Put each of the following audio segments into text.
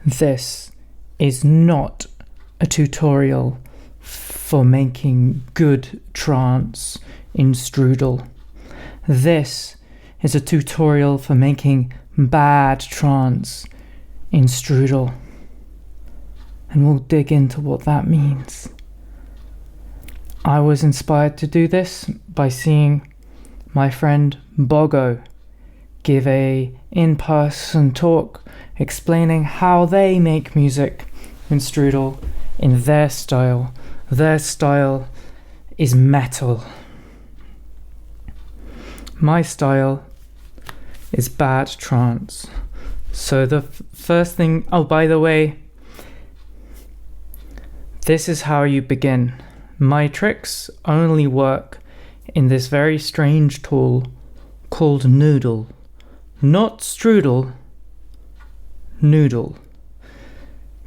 This is not a tutorial for making good trance in Strudel. This is a tutorial for making bad trance in Strudel. And we'll dig into what that means. I was inspired to do this by seeing my friend Boggo give a in-person talk explaining how they make music in Strudel in their style. Their style is metal. My style is bad trance. So the first thing, oh, by the way, this is how you begin. My tricks only work in this very strange tool called Noodle. Not Strudel, Noodle.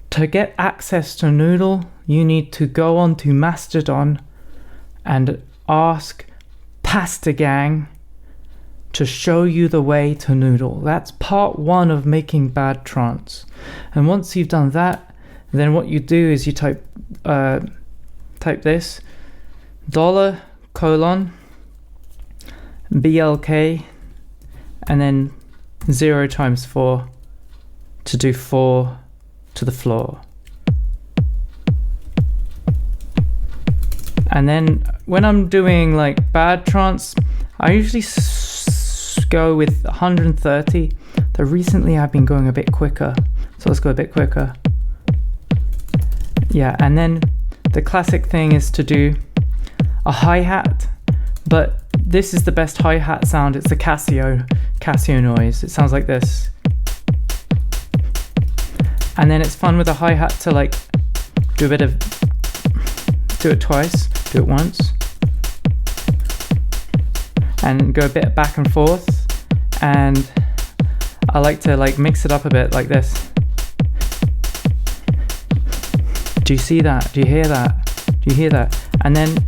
To get access to Noodle, you need to go onto Mastodon and ask Pasta Gang to show you the way to Noodle. That's part one of making bad trance. And once you've done that, then what you do is you type this $:BLK and then 0 times 4 to do 4 to the floor. And then when I'm doing like bad trance, I usually go with 130. Though recently I've been going a bit quicker, so let's go a bit quicker. Yeah, and then the classic thing is to do a hi-hat, but this is the best hi-hat sound. It's the Casio noise. It sounds like this. And then it's fun with a hi-hat to like do it twice, do it once, and go a bit back and forth. And I like to like mix it up a bit like this. Do you see that? Do you hear that? Do you hear that? And then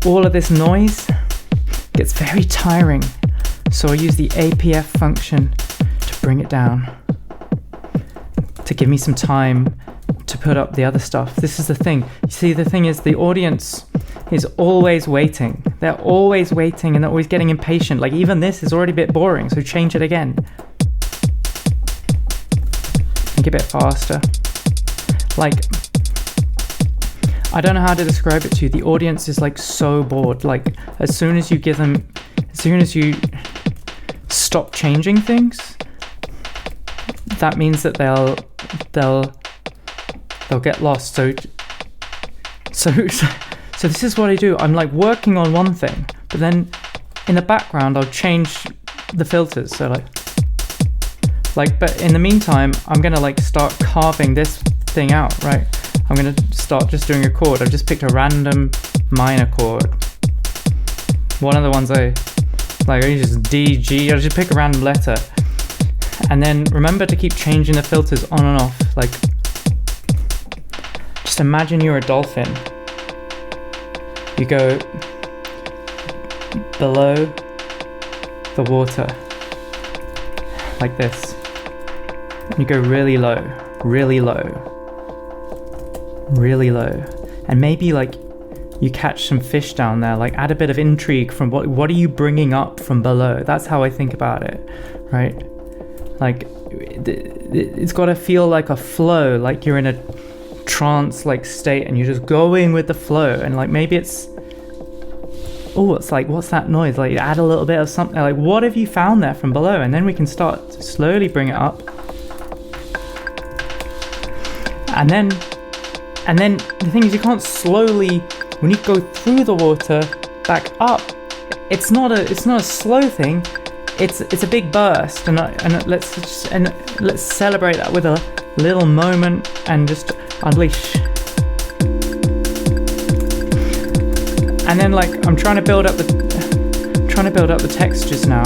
all of this noise gets very tiring. So I use the APF function to bring it down, to give me some time to put up the other stuff. This is the thing. You see, the thing is the audience is always waiting. They're always waiting and they're always getting impatient. Like even this is already a bit boring, so change it again. Make it a bit faster. Like, I don't know how to describe it to you. The audience is like so bored. Like as soon as you stop changing things, that means that they'll get lost. So this is what I do. I'm like working on one thing, but then in the background I'll change the filters. So but in the meantime, I'm gonna like start carving this thing out, right? I'm gonna start just doing a chord. I've just picked a random minor chord. One of the ones I use D, G. I'll just pick a random letter. And then remember to keep changing the filters on and off. Like, just imagine you're a dolphin. You go below the water, like this. You go really low, really low, really low. And maybe like you catch some fish down there, like add a bit of intrigue from what are you bringing up from below? That's how I think about it, right? Like it's got to feel like a flow, like you're in a trance like state and you're just going with the flow. And like maybe it's like, what's that noise? Like add a little bit of something, like what have you found there from below? And then we can start to slowly bring it up. And then the thing is, you can't slowly, when you go through the water back up, it's not a slow thing. It's a big burst, and let's celebrate that with a little moment and just unleash. And then like I'm trying to build up the textures now.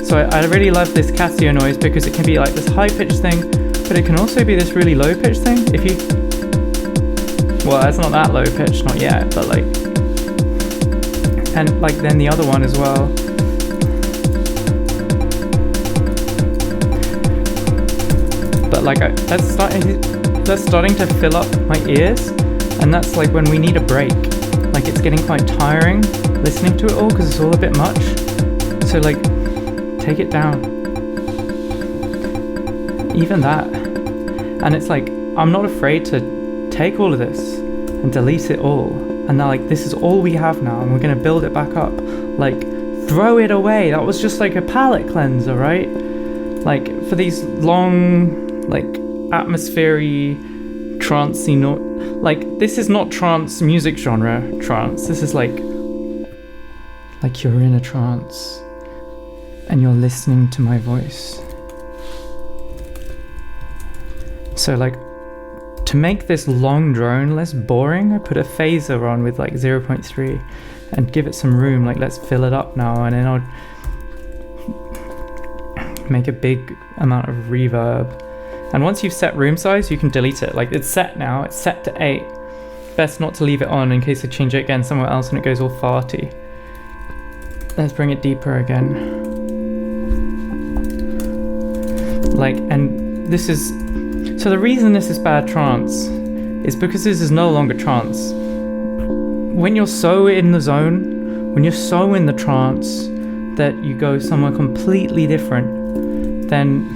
So I really love this Casio noise because it can be like this high pitched thing, but it can also be this really low pitched thing. Well, it's not that low pitched, not yet, but like, and like then the other one as well. but like that's starting to fill up my ears, and that's like when we need a break. Like it's getting quite tiring listening to it all because it's all a bit much. So like take it down, even that. And it's like I'm not afraid to take all of this and delete it all, and now like this is all we have now, and we're gonna build it back up. Like throw it away. That was just like a palate cleanser, right? Like for these long, like atmospheric, trancey note. Like this is not trance music genre trance. This is like you're in a trance and you're listening to my voice. So like to make this long drone less boring, I put a phaser on with like 0.3 and give it some room. Like let's fill it up now, and then I'll make a big amount of reverb. And once you've set room size, you can delete it. Like it's set now, it's set to 8. Best not to leave it on in case I change it again somewhere else and it goes all farty. Let's bring it deeper again. Like, and this is, so the reason this is bad trance is because this is no longer trance. When you're so in the zone, when you're so in the trance that you go somewhere completely different, then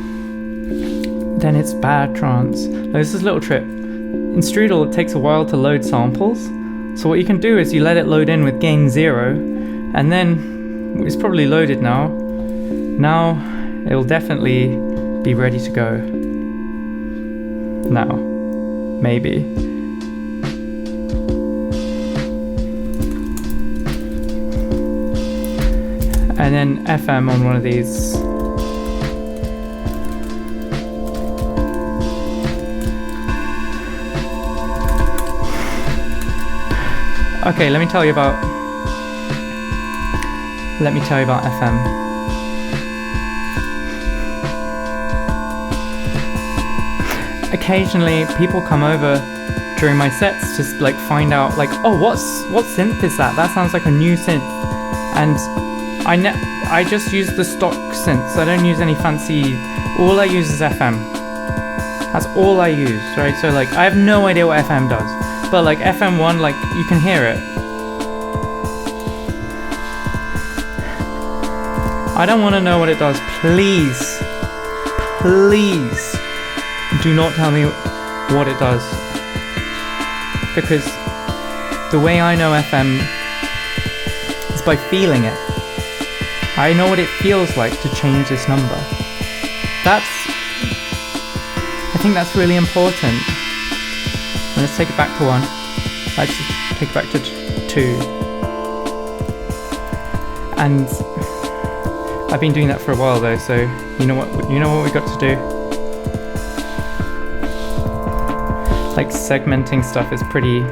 it's bad trance. Now, this is a little trip. In Strudel, it takes a while to load samples. So what you can do is you let it load in with gain 0, and then it's probably loaded now. Now it'll definitely be ready to go. Now, maybe. And then FM on one of these. Okay, let me tell you about FM. Occasionally people come over during my sets to like find out like, oh, what synth is that? That sounds like a new synth. And I just use the stock synths. I don't use any fancy. All I use is FM. That's all I use, right? So like I have no idea what FM does. But like FM1, like you can hear it. I don't want to know what it does. Please do not tell me what it does. Because the way I know FM is by feeling it. I know what it feels like to change this number. I think that's really important. Let's take it back to 1. Let's take it back to 2. And I've been doing that for a while though, so you know what we got to do? Like segmenting stuff is pretty.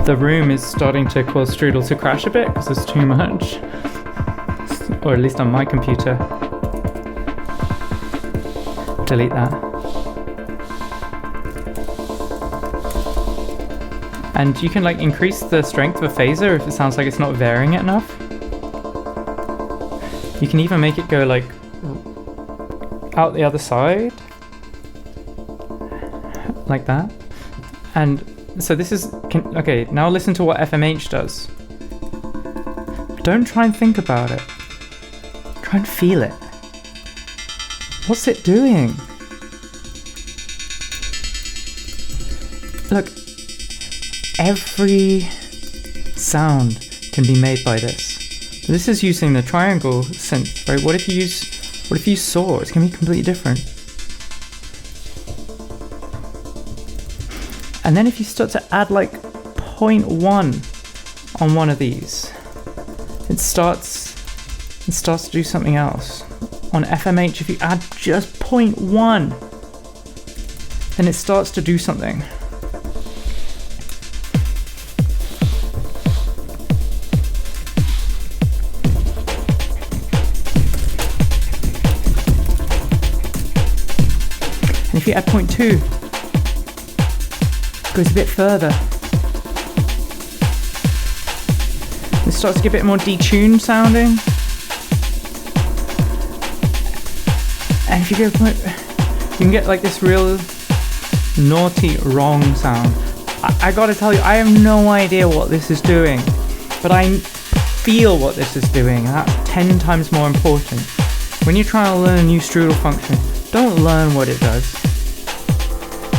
The room is starting to cause Strudel to crash a bit because there's too much. Or at least on my computer. Delete that. And you can like increase the strength of a phaser if it sounds like it's not varying it enough. You can even make it go like out the other side. Like that. And so this is, okay, now listen to what FMH does. Don't try and think about it. Try and feel it. What's it doing? Look, every sound can be made by this. This is using the triangle synth, right? What if you saw? It's gonna be completely different. And then if you start to add like 0.1 on one of these, it starts to do something else. On FMH, if you add just 0.1, then it starts to do something. And if you add 0.2, it goes a bit further. It starts to get a bit more detuned sounding. And if you go, you can get like this real naughty wrong sound. I gotta tell you, I have no idea what this is doing, but I feel what this is doing, and that's 10 times more important. When you're trying to learn a new Strudel function, don't learn what it does.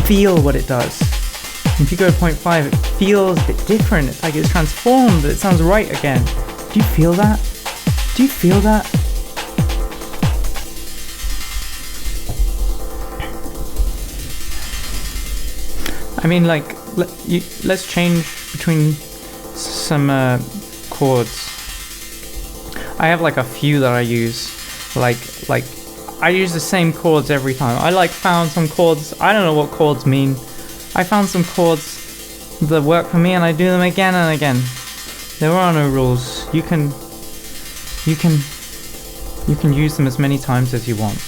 Feel what it does. If you go to 0.5, it feels a bit different. It's like it's transformed, but it sounds right again. Do you feel that? Do you feel that? I mean, like, let's change between some chords. I have like a few that I use. Like I use the same chords every time. I like found some chords. I don't know what chords mean. I found some chords that work for me, and I do them again and again. There are no rules. You can use them as many times as you want.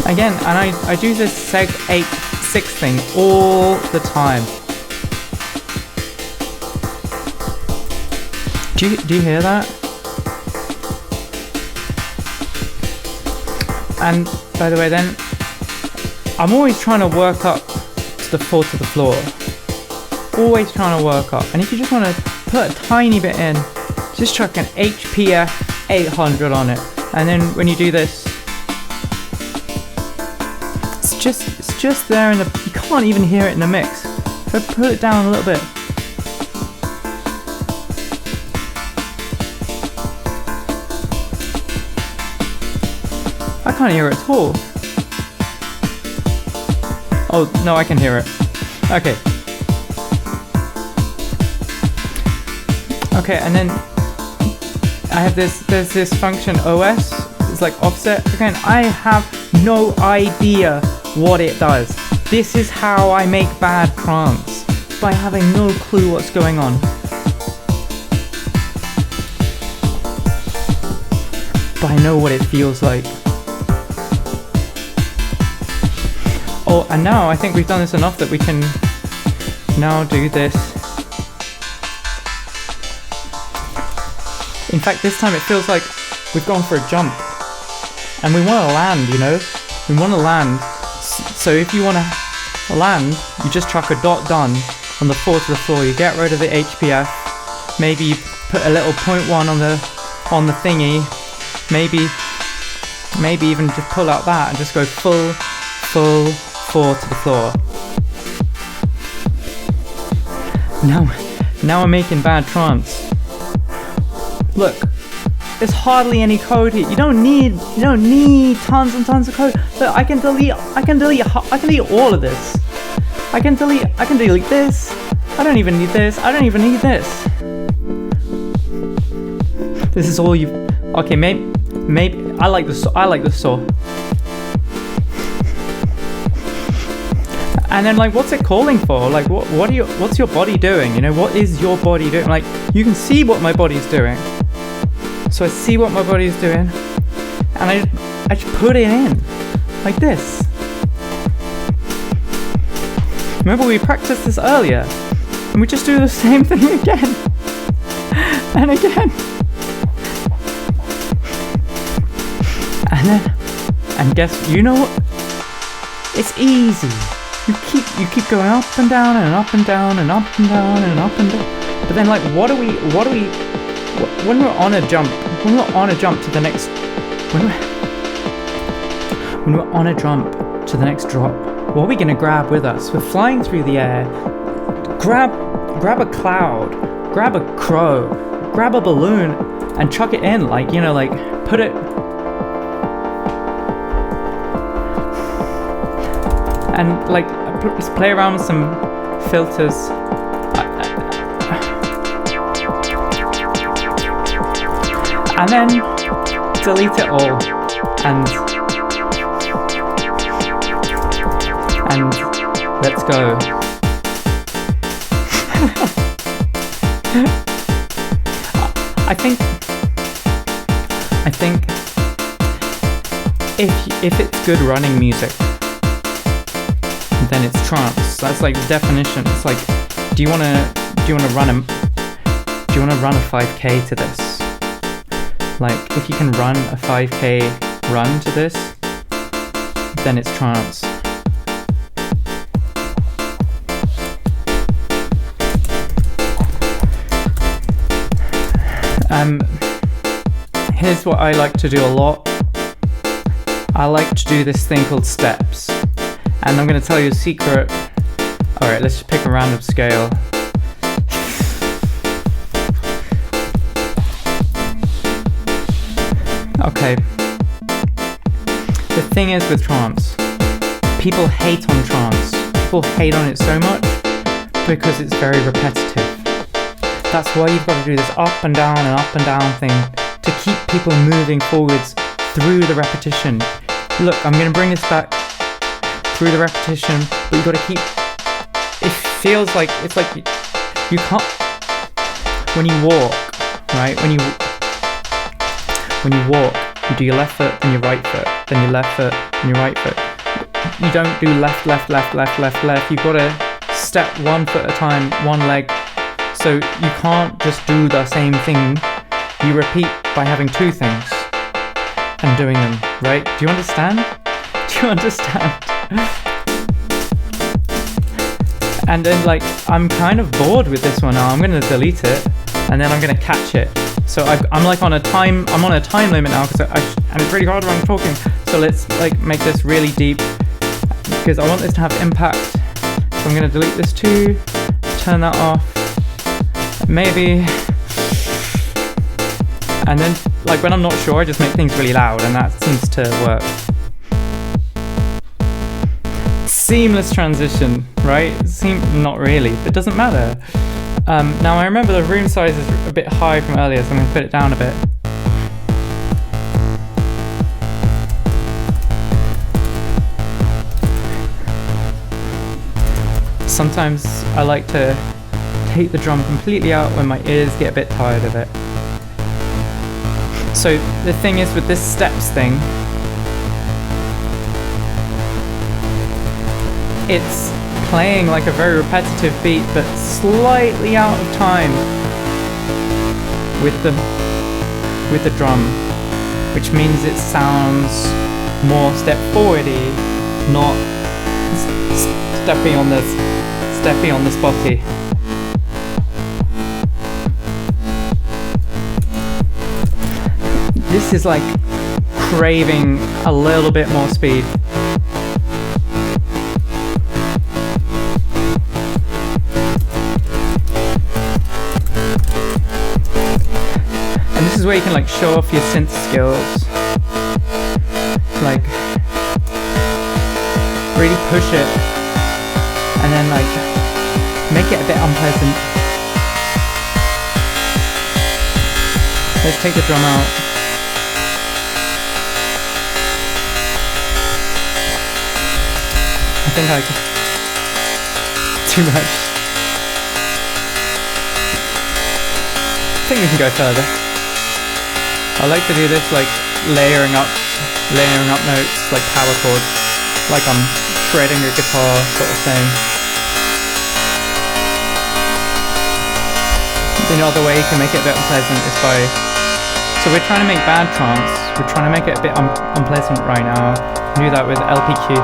Again, and I do this seg 8/6 thing all the time. Do you hear that? And by the way, then I'm always trying to work up to the 4 to the floor. Always trying to work up. And if you just want to put a tiny bit in, just chuck an HPF 800 on it. And then when you do this, it's just there in the, you can't even hear it in the mix. So put it down a little bit. I can't hear it at all. Oh, no, I can hear it. Okay. Okay, and then I have there's this function OS, it's like offset. Again, I have no idea what it does. This is how I make bad trance, by having no clue what's going on. But I know what it feels like. Oh, and now I think we've done this enough that we can now do this. In fact, this time it feels like we've gone for a jump. And we want to land, you know? We want to land. So if you want to land, you just chuck a dot done on the 4 to the floor. You get rid of the HPF. Maybe you put a little 0.1 on the thingy. Maybe even just pull out that and just go full 4 to the floor. Now I'm making bad trance. Look, there's hardly any code here. You don't need tons and tons of code. Look, I can delete all of this. I can delete this. I don't even need this. I don't even need this. This is all you. Okay, maybe I like the saw. And then, like, what's it calling for? Like, what's your body doing? You know, what is your body doing? Like, you can see what my body's doing. So I see what my body's doing, and I just put it in, like this. Remember, we practiced this earlier, and we just do the same thing again and again. And guess, you know what? It's easy. You keep going up and down and up and down and up and down and up and down. But then, like, what do we when we're on a jump to the next when we're on a jump to the next drop, what are we gonna grab with us? We're flying through the air. Grab a cloud, grab a crow, grab a balloon, and chuck it in. Like, you know, like, put it. And, like, just play around with some filters. And then delete it all. And let's go. I think if it's good running music, then it's trance. That's like the definition. It's like, do you wanna run a 5K to this? Like, if you can run a 5K run to this, then it's trance. Here's what I like to do a lot. I like to do this thing called steps. And I'm going to tell you a secret. Alright, let's just pick a random scale. Okay. The thing is with trance, people hate on trance. People hate on it so much because it's very repetitive. That's why you've got to do this up and down thing to keep people moving forwards through the repetition. Look, I'm going to bring this back through the repetition, but you've got to keep... It feels like... It's like you can't... When you walk, right? When you walk, you do your left foot, then your right foot, then your left foot, then your right foot. You don't do left. You've got to step 1 foot at a time, one leg. So you can't just do the same thing. You repeat by having 2 things and doing them, right? Do you understand? Do you understand? And then, like, I'm kind of bored with this one now. I'm going to delete it and then I'm going to catch it. So I'm like on a time limit now and it's really hard when I'm talking. So let's like make this really deep because I want this to have impact. So I'm going to delete this too, turn that off. Maybe, and then like when I'm not sure, I just make things really loud and that seems to work. Seamless transition, right? Not really, but it doesn't matter. Now I remember the room size is a bit high from earlier, so I'm going to put it down a bit. Sometimes I like to take the drum completely out when my ears get a bit tired of it. So the thing is with this steps thing, it's playing like a very repetitive beat but slightly out of time with the drum, which means it sounds more step forwardy, not steppy on the spotty. This is like craving a little bit more speed. And this is where you can like show off your synth skills. Like really push it and then like make it a bit unpleasant. Let's take the drum out. I think I could... Too much. I think we can go further. I like to do this like layering up notes, like power chords, like I'm shredding a guitar sort of thing. The other way you can make it a bit unpleasant is by... So we're trying to make bad trance, we're trying to make it a bit unpleasant right now. Do that with LPQ.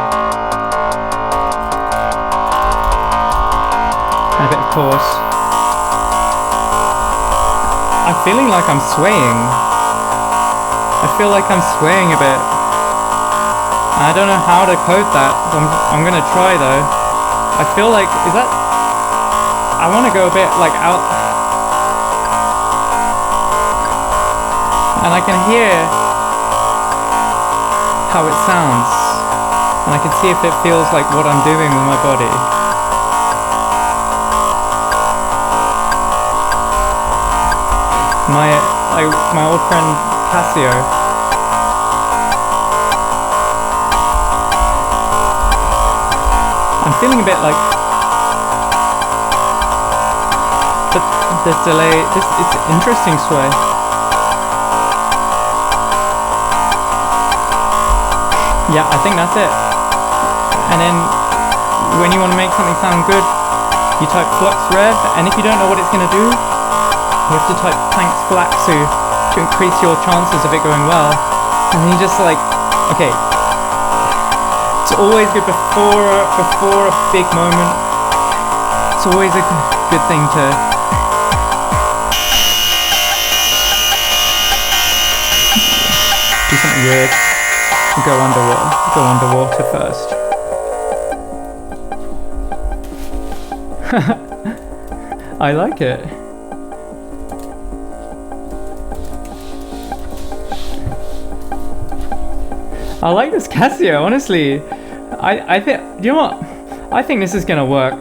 And a bit of chorus. I'm feeling like I'm swaying. I feel like I'm swaying a bit. I don't know how to code that. I'm gonna try though. I feel like, is that... I want to go a bit like out... And I can hear how it sounds. And I can see if it feels like what I'm doing with my body. My old friend Casio. I'm feeling a bit like, but this delay, it's interesting sway. Yeah, I think that's it. And then when you want to make something sound good, you type flux rev, and if you don't know what it's going to do, you have to type thanks flaxu to increase your chances of it going well. And then you just like, okay, it's always good before a big moment. It's always a good thing to do something weird. Go underwater first. I like it. I like this Casio, honestly. I think, you know what? I think this is gonna work.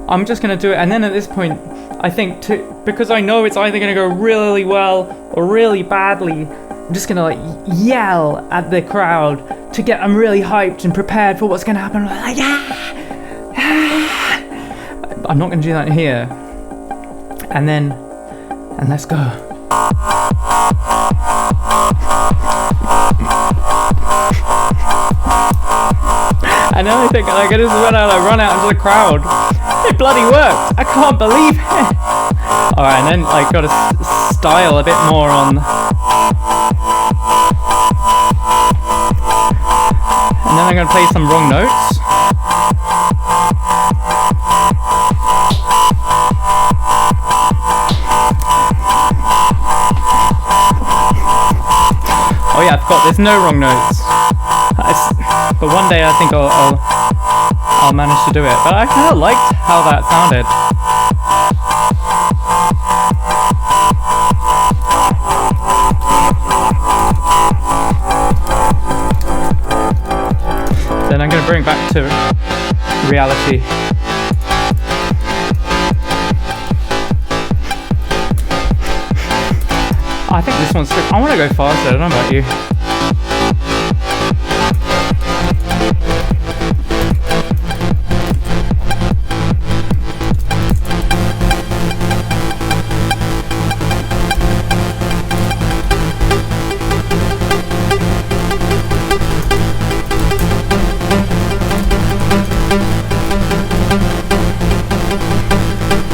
I'm just gonna do it, and then at this point, I think because I know it's either gonna go really well or really badly, I'm just gonna like yell at the crowd to get them really hyped and prepared for what's gonna happen. Like, I'm not gonna do that here. And let's go. And then I think like I just when I run out into the crowd, it bloody worked. I can't believe it. Alright, and then like gotta style a bit more on. And then I'm gonna play some wrong notes. Oh yeah, I forgot. There's no wrong notes. But one day I think I'll manage to do it. But I kind of liked how that sounded. Then I'm going to bring it back to reality. I think this one's good. I want to go faster, I don't know about you.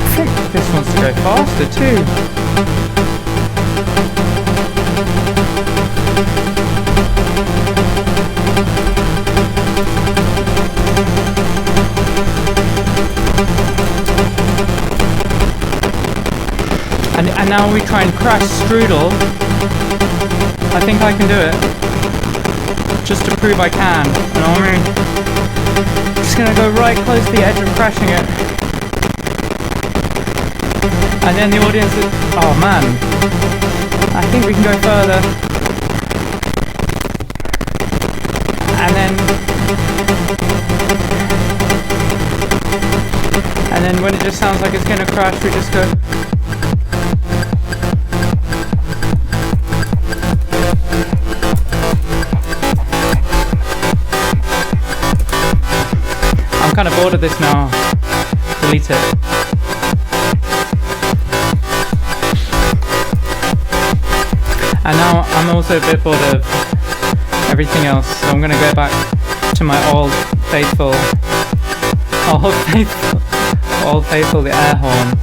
I think this wants to go faster too. And now we try and crash Strudel. I think I can do it. Just to prove I can. And I'm just gonna go right close to the edge of crashing it. And then the audience is, oh man. I think we can go further. And then when it just sounds like it's gonna crash, we just go. I'm kind of bored of this now. Delete it. And now I'm also a bit bored of everything else, so I'm gonna go back to my old faithful, the air horn.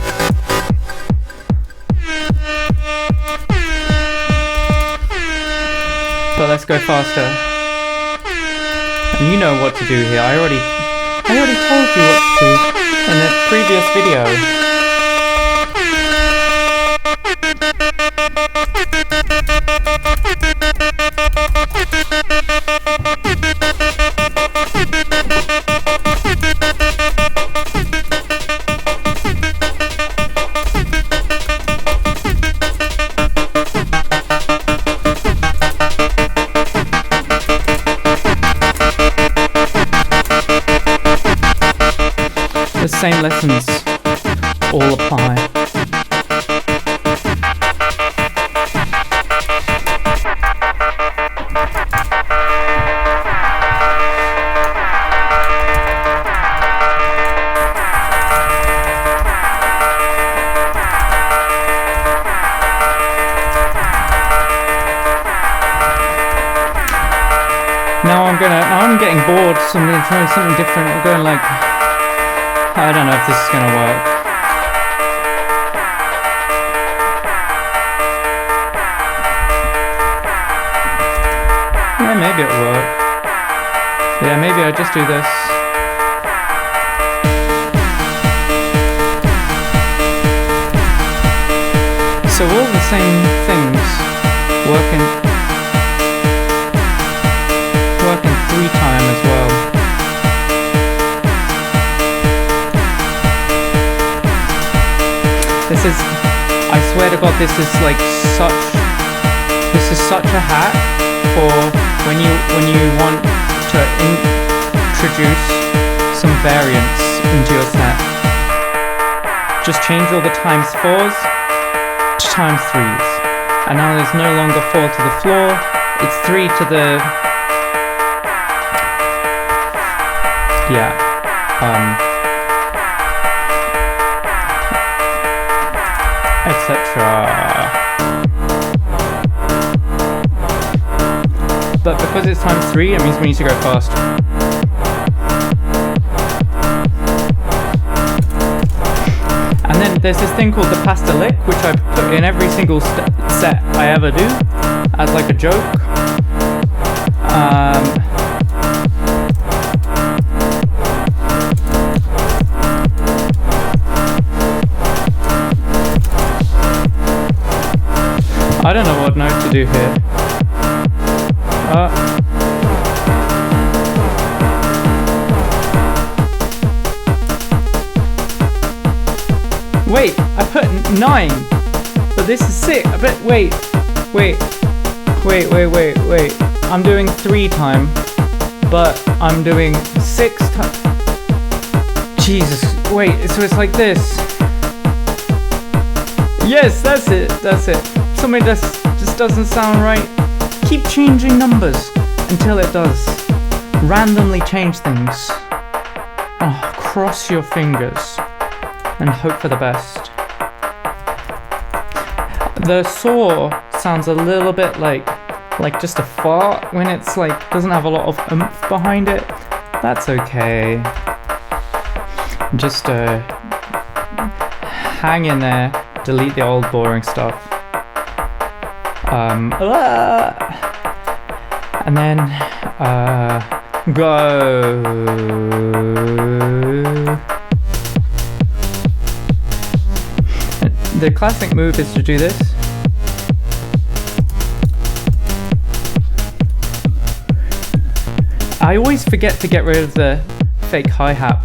But let's go faster. And you know what to do here. I already told you what to do in the previous video. The same lessons all apply. Now I'm now I'm getting bored, so I'm gonna try something different. I'm going like, I don't know if this is gonna work. Yeah, maybe it'll work. Yeah, maybe I just do this. So all the same things working 3-time as well. This is, I swear to God, this is such a hack for when you want to introduce some variance into your set. Just change all the times 4s to times 3s, and now there's no longer 4 to the floor, it's 3 to the etc. But because it's times 3, it means we need to go fast. And then there's this thing called the pasta lick, which I put in every single set I ever do as like a joke. I don't know what note to do here. Wait, I put 9, but this is 6. I bet. Wait. I'm doing 3-time, but I'm doing 6-time. Jesus. Wait. So it's like this. Yes, that's it. Something just doesn't sound right. Keep changing numbers until it does. Randomly change things. Oh, cross your fingers and hope for the best. The saw sounds a little bit like just a fart when it's like doesn't have a lot of oomph behind it. That's okay. Just hang in there. Delete the old boring stuff. And then go. The classic move is to do this. I always forget to get rid of the fake hi-hat.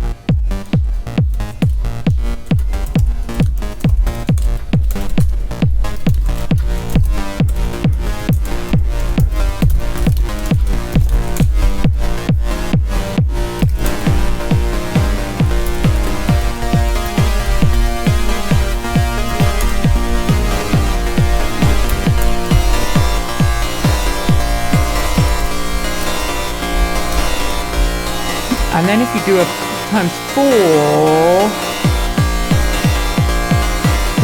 And then if you do a times 4,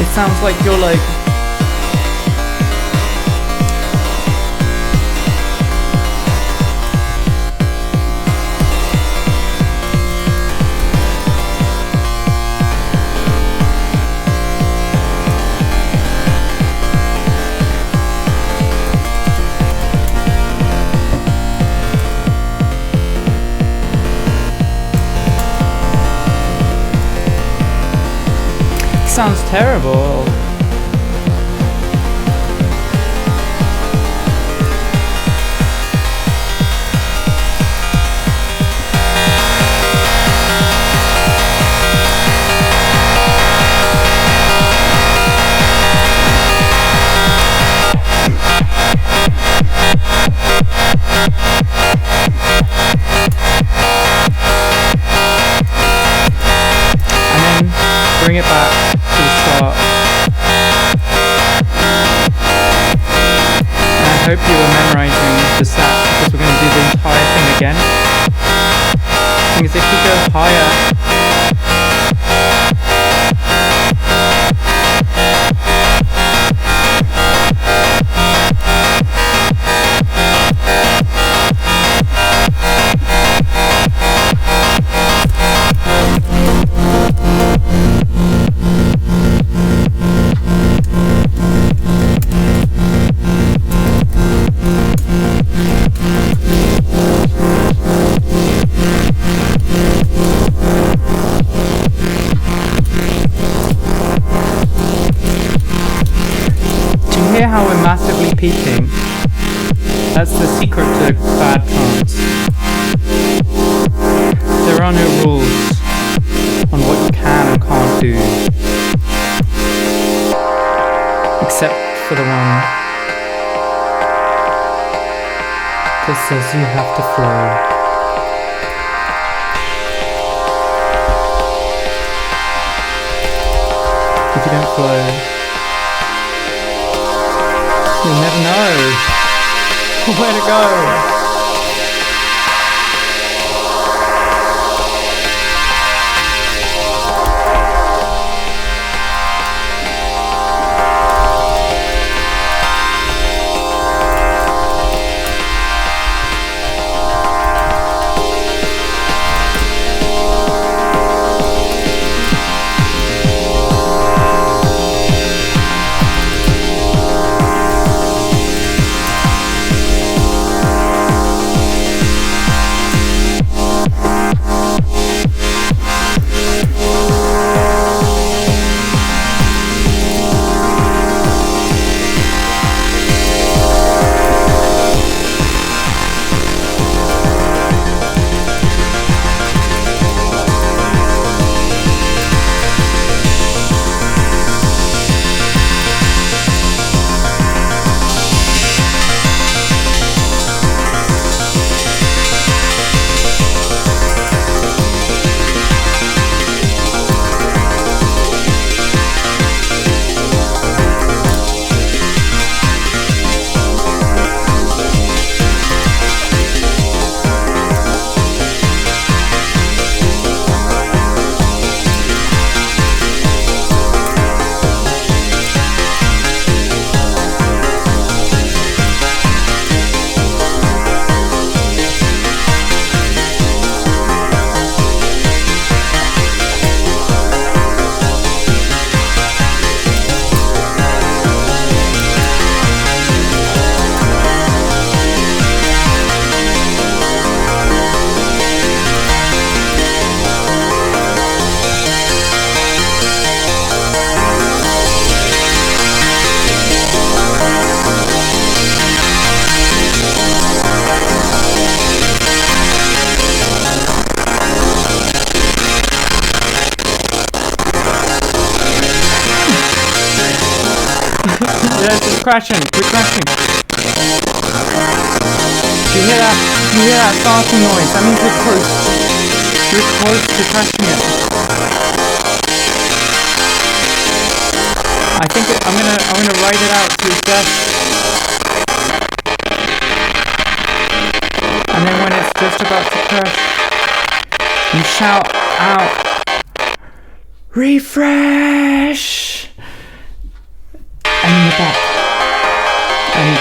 it sounds like you're like sounds terrible. And then bring it back to the start. And I hope you were memorizing the stat because we're going to do the entire thing again. Because if you go higher, says you have to flow. If you don't flow, you'll never know where to go. It's crashing. We're crashing. Do you hear that? You hear that starting noise? That means we're close. We're close to crashing it. I think I'm gonna ride it out to its death. And then when it's just about to crash, you shout out, refresh! And you're back. And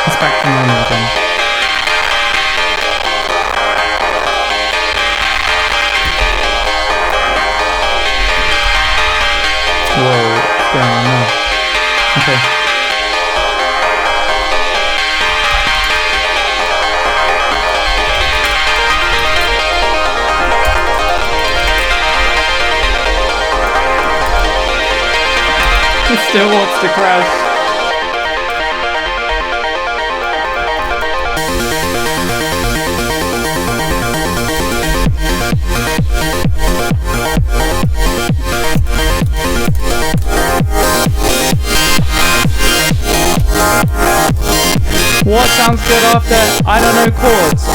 it's back to normal again. Whoa, what's going on now? Okay. It still wants to crash. What sounds good after? I don't know chords. So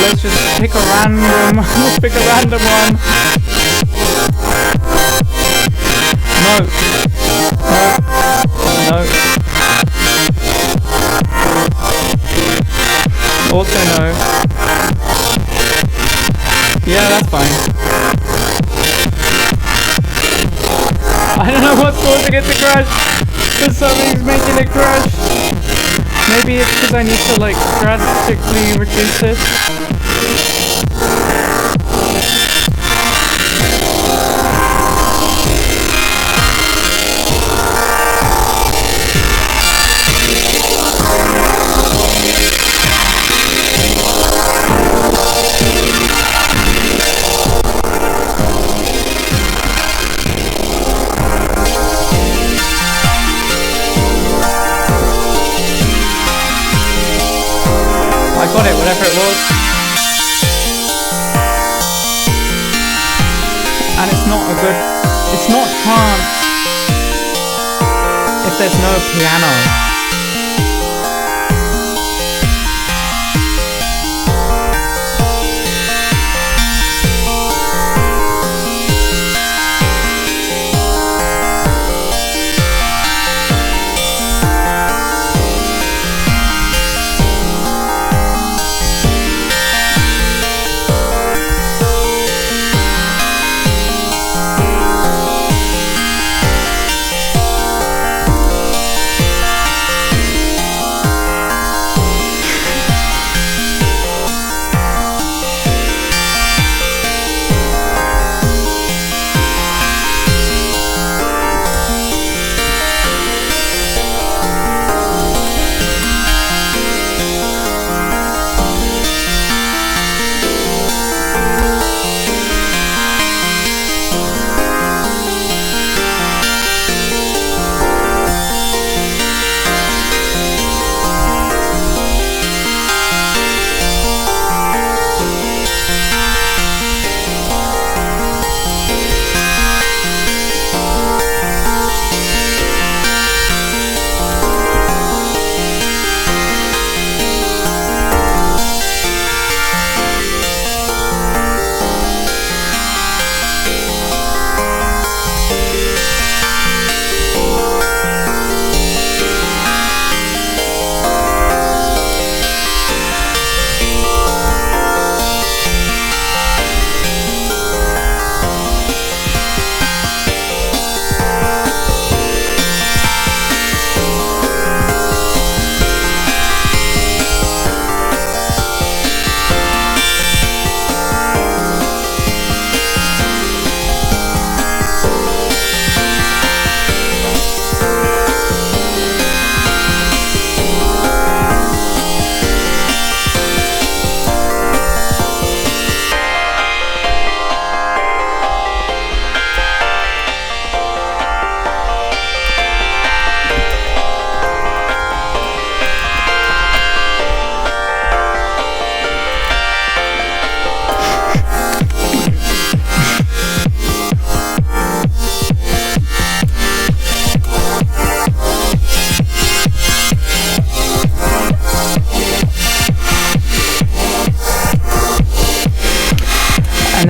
let's just pick a random. Let's pick a random one. No. Also no. Yeah, that's fine. I don't know what's causing it to crash, but something's making it crash. Maybe it's because I need to like drastically reduce it. Got it, whatever it was. And it's not trance if there's no piano.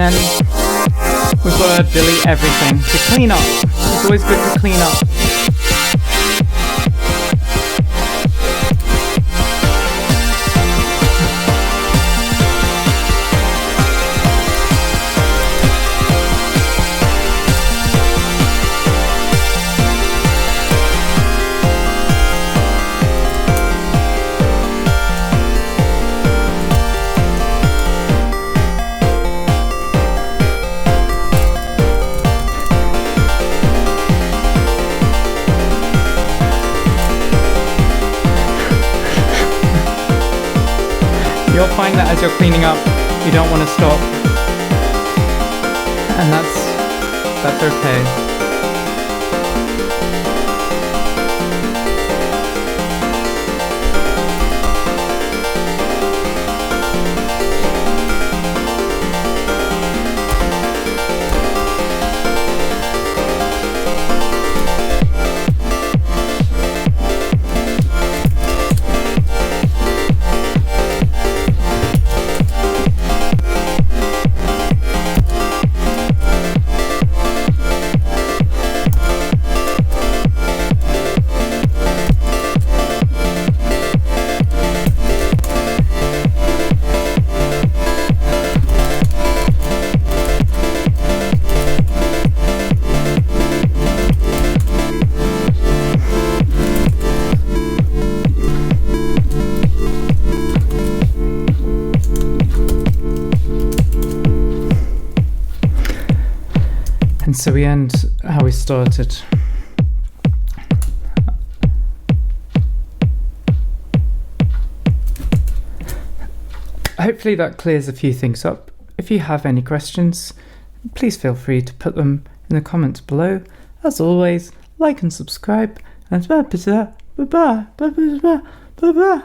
And then we've got to delete everything to clean up. It's always good to clean up. You'll find that as you're cleaning up, you don't want to stop, and that's okay. And so we end how we started. Hopefully that clears a few things up. If you have any questions, please feel free to put them in the comments below. As always, like and subscribe, and bye bye.